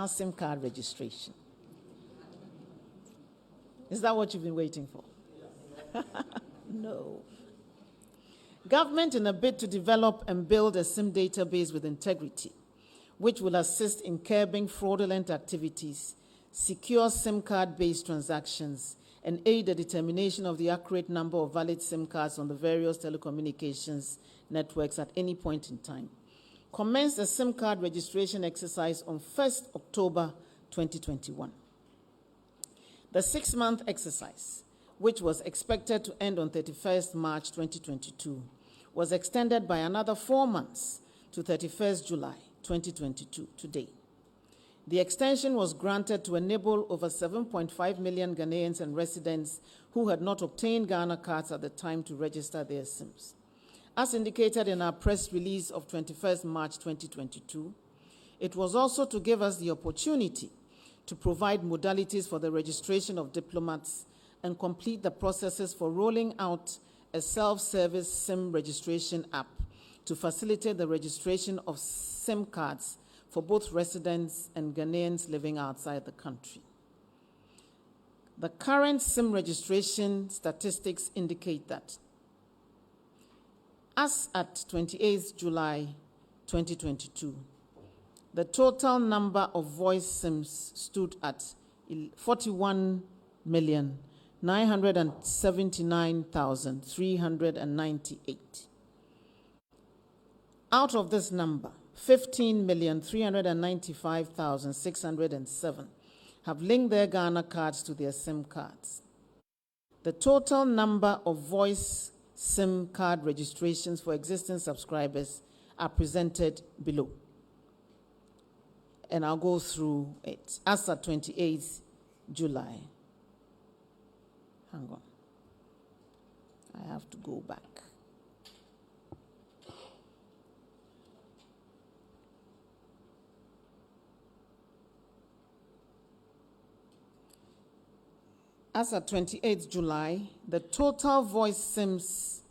SIM card registration. Is that what you've been waiting for? No. Government, in a bid to develop and build a SIM database with integrity, which will assist in curbing fraudulent activities, secure SIM card-based transactions, and aid the determination of the accurate number of valid SIM cards on the various telecommunications networks at any point in time, commenced a SIM card registration exercise on 1st October 2021. The 6-month exercise, which was expected to end on 31st March 2022, was extended by another 4 months to 31st July 2022 today. The extension was granted to enable over 7.5 million Ghanaians and residents who had not obtained Ghana cards at the time to register their SIMs. As indicated in our press release of 21st March 2022, it was also to give us the opportunity to provide modalities for the registration of diplomats and complete the processes for rolling out a self-service SIM registration app to facilitate the registration of SIM cards for both residents and Ghanaians living outside the country. The current SIM registration statistics indicate that as at 28th July 2022, the total number of voice SIMs stood at 41,979,398. Out of this number, 15,395,607 have linked their Ghana cards to their SIM cards. The total number of voice SIM card registrations for existing subscribers are presented below. And I'll go through it. As at 28th July. Hang on. I have to go back. As at 28th July, the total voice SIMs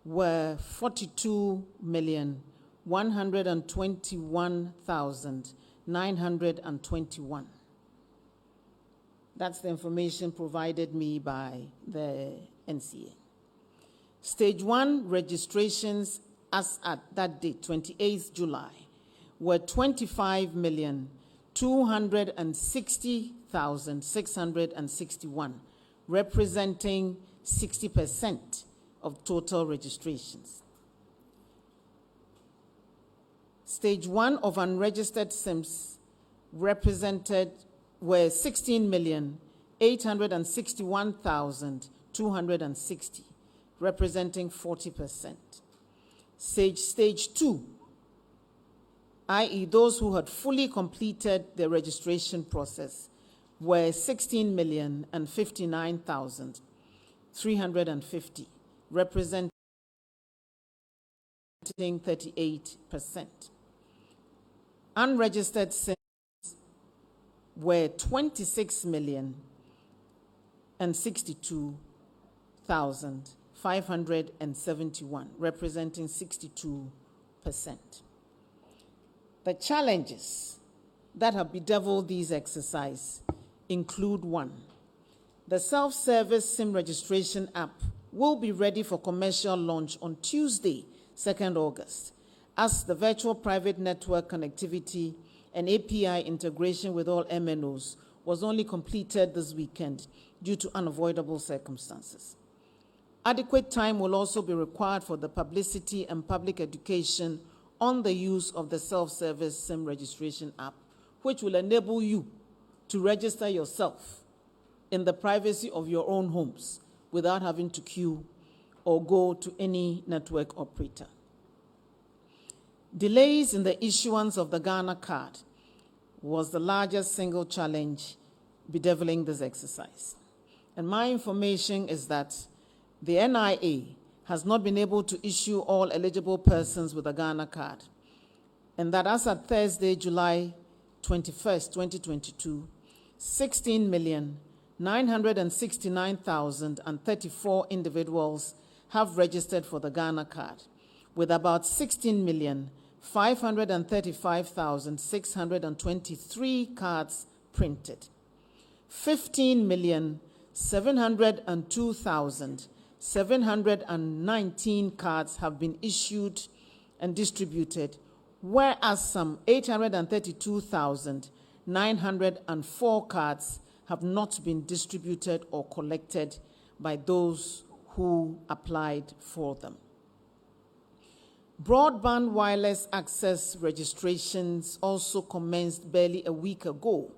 were 42,121,921. That's the information provided me by the NCA. Stage 1 registrations as at that date, 28th July, were 25,260,661, representing 60% of total registrations. Stage 1 of unregistered SIMs were 16,861,260, representing 40%. Stage 2, i.e. those who had fully completed the registration process, were 16,059,350, representing 38%. Unregistered SIMs were 26,062,571, representing 62%. The challenges that have bedeviled these exercises include: 1, the self-service SIM registration app will be ready for commercial launch on Tuesday, 2nd August, as the virtual private network connectivity and API integration with all MNOs was only completed this weekend due to unavoidable circumstances. Adequate time will also be required for the publicity and public education on the use of the self-service SIM registration app, which will enable you to register yourself in the privacy of your own homes without having to queue or go to any network operator. Delays in the issuance of the Ghana card was the largest single challenge bedeviling this exercise. And my information is that the NIA has not been able to issue all eligible persons with a Ghana card, and that as of Thursday, July 21st, 2022, 16,969,034 individuals have registered for the Ghana card, with about 16,000,000 535,623 cards printed. 15,702,719 cards have been issued and distributed, whereas some 832,904 cards have not been distributed or collected by those who applied for them. Broadband wireless access registrations also commenced barely a week ago,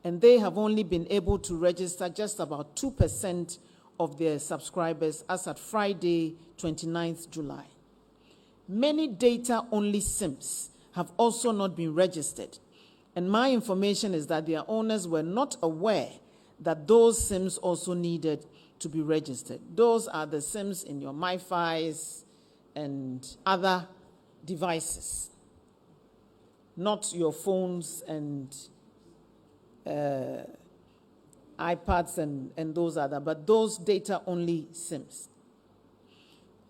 and they have only been able to register just about 2% of their subscribers as at Friday, 29th July. Many data-only SIMs have also not been registered, and my information is that their owners were not aware that those SIMs also needed to be registered. Those are the SIMs in your MiFis and other devices, not your phones and iPads and those other, but those data-only SIMs.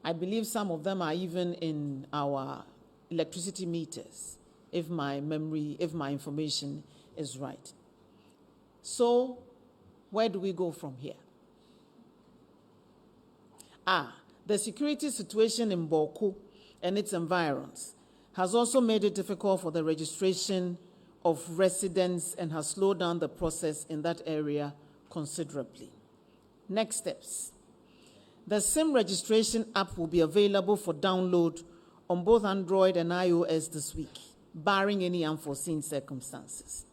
I believe some of them are even in our electricity meters, if my information is right. So, where do we go from here? The security situation in Bawku and its environs has also made it difficult for the registration of residents and has slowed down the process in that area considerably. Next steps. The SIM registration app will be available for download on both Android and iOS this week, barring any unforeseen circumstances.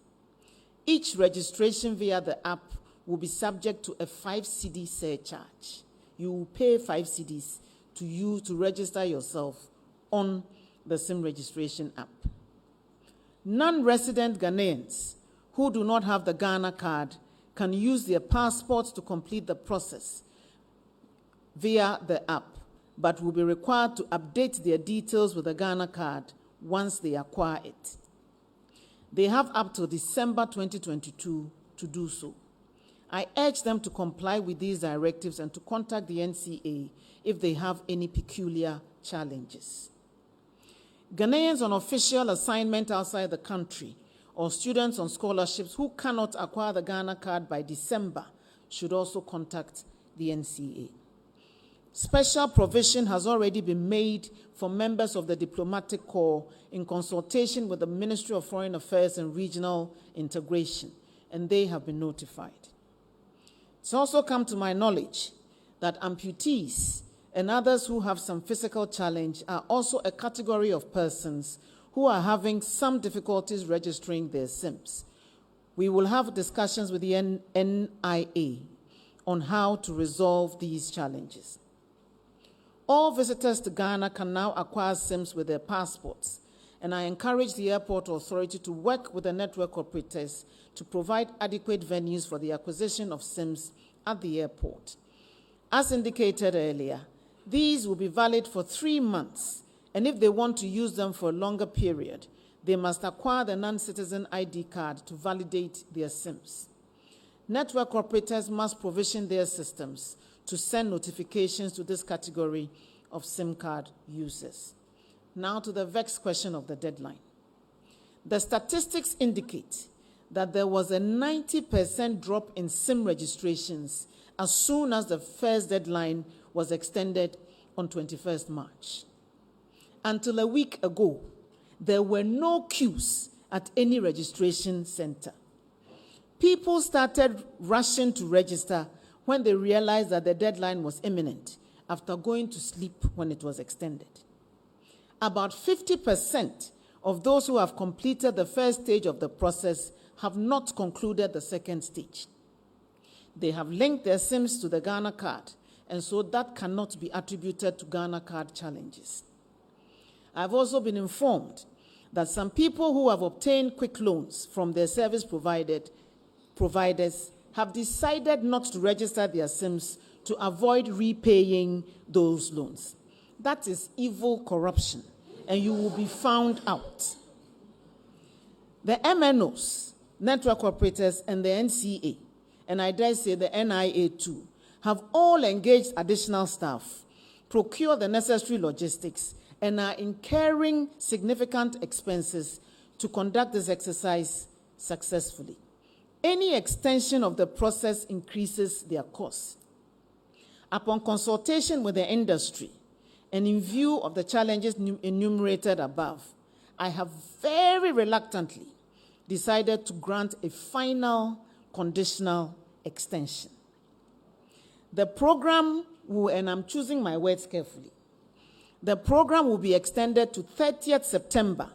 Each registration via the app will be subject to a 5 cedi surcharge. You will pay 5 cedis to register yourself on the SIM registration app. Non-resident Ghanaians who do not have the Ghana card can use their passports to complete the process via the app, but will be required to update their details with the Ghana card once they acquire it. They have up to December 2022 to do so. I urge them to comply with these directives and to contact the NCA if they have any peculiar challenges. Ghanaians on official assignment outside the country or students on scholarships who cannot acquire the Ghana card by December should also contact the NCA. Special provision has already been made for members of the diplomatic corps in consultation with the Ministry of Foreign Affairs and Regional Integration, and they have been notified. It's also come to my knowledge that amputees and others who have some physical challenge are also a category of persons who are having some difficulties registering their SIMs. We will have discussions with the NIA on how to resolve these challenges. All visitors to Ghana can now acquire SIMs with their passports, and I encourage the airport authority to work with the network operators to provide adequate venues for the acquisition of SIMs at the airport. As indicated earlier, these will be valid for 3 months, and if they want to use them for a longer period, they must acquire the non-citizen ID card to validate their SIMs. Network operators must provision their systems to send notifications to this category of SIM card users. Now to the vexed question of the deadline. The statistics indicate that there was a 90% drop in SIM registrations as soon as the first deadline was extended on 21st March. Until a week ago, there were no queues at any registration center. People started rushing to register when they realized that the deadline was imminent after going to sleep when it was extended. About 50% of those who have completed the first stage of the process have not concluded the second stage. They have linked their SIMs to the Ghana card, and so that cannot be attributed to Ghana card challenges. I've also been informed that some people who have obtained quick loans from their service providers have decided not to register their SIMs to avoid repaying those loans. That is evil corruption, and you will be found out. The MNOs, network operators, and the NCA, and I dare say the NIA too, have all engaged additional staff, procured the necessary logistics, and are incurring significant expenses to conduct this exercise successfully. Any extension of the process increases their costs. Upon consultation with the industry, and in view of the challenges enumerated above, I have very reluctantly decided to grant a final conditional extension. The program will, and I'm choosing my words carefully, the program will be extended to 30th September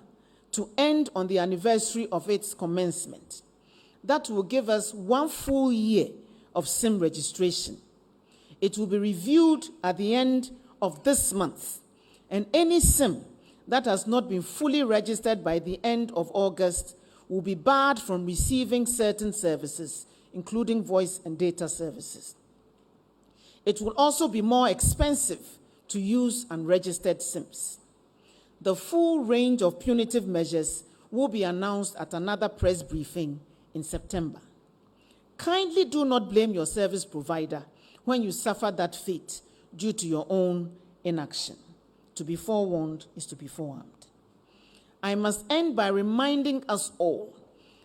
to end on the anniversary of its commencement. That will give us 1 full year of SIM registration. It will be reviewed at the end of this month, and any SIM that has not been fully registered by the end of August will be barred from receiving certain services, including voice and data services. It will also be more expensive to use unregistered SIMs. The full range of punitive measures will be announced at another press briefing in September. Kindly do not blame your service provider when you suffer that fate due to your own inaction. To be forewarned is to be forearmed. I must end by reminding us all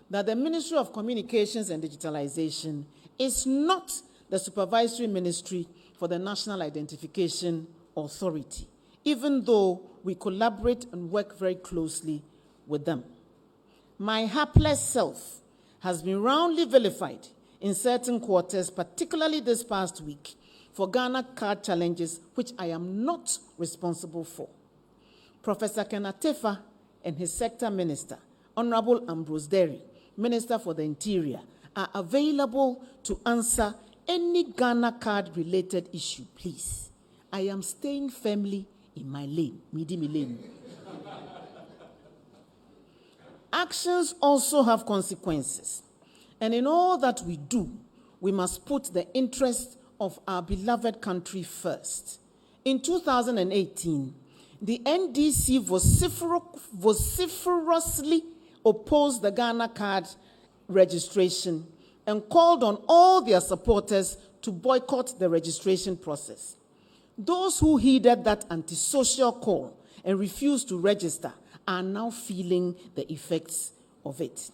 that the Ministry of Communications and Digitalization is not the supervisory ministry for the National Identification Authority, even though we collaborate and work very closely with them. My hapless self has been roundly vilified in certain quarters, particularly this past week, for Ghana card challenges which I am not responsible for. Professor Kenatefa and his sector minister, Honorable Ambrose Derry, Minister for the Interior, are available to answer any Ghana card-related issue, please. I am staying firmly in my lane, Midimi lane. Actions also have consequences, and in all that we do, we must put the interest of our beloved country first. In 2018, the NDC vociferously opposed the Ghana card registration and called on all their supporters to boycott the registration process. Those who heeded that antisocial call and refused to register are now feeling the effects of it.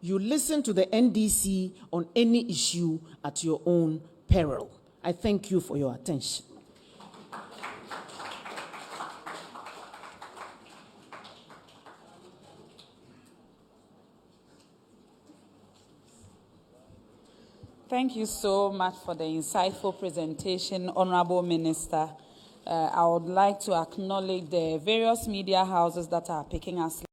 You listen to the NDC on any issue at your own peril. I thank you for your attention. Thank you so much for the insightful presentation, Honorable Minister. I would like to acknowledge the various media houses that are picking us